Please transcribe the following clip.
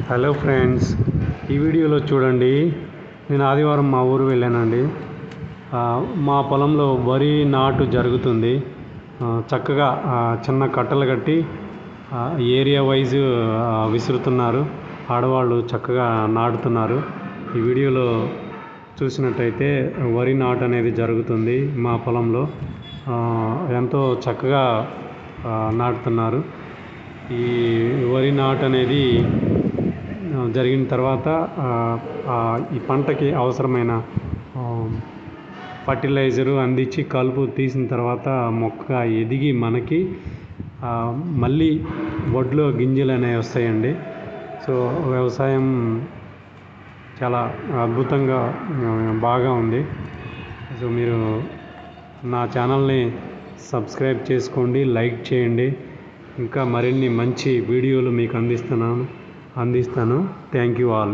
Hello friends, ఈ వీడియోలో చూడండి. నేను ఆదివారం మా ఊరు వెళ్ళానండి. మా పొలంలో వరి నాటు జరుగుతుంది. చక్కగా చిన్న కట్టలు కట్టి ఏరియా వైజ్ విసురుతున్నారు. ఆడవాళ్ళు చక్కగా నాటుతున్నారు. ఈ వీడియోలో చూసినట్టయితే వరి నాటు అనేది జరుగుతుంది మా పొలంలో. ఎంతో చక్కగా నాటుతున్నారు. ఈ వరి నాటు అనేది జరిగిన తర్వాత ఈ పంటకి అవసరమైన ఫర్టిలైజరు అందించి కలుపు తీసిన తర్వాత మొక్క ఎదిగి మనకి మళ్ళీ వడ్లో గింజలు అనేవి వస్తాయండి. సో వ్యవసాయం చాలా అద్భుతంగా బాగా ఉంది. సో మీరు నా ఛానల్ని సబ్స్క్రైబ్ చేసుకోండి, లైక్ చేయండి. ఇంకా మరిన్ని మంచి వీడియోలు మీకు అందిస్తాను. Thank you all.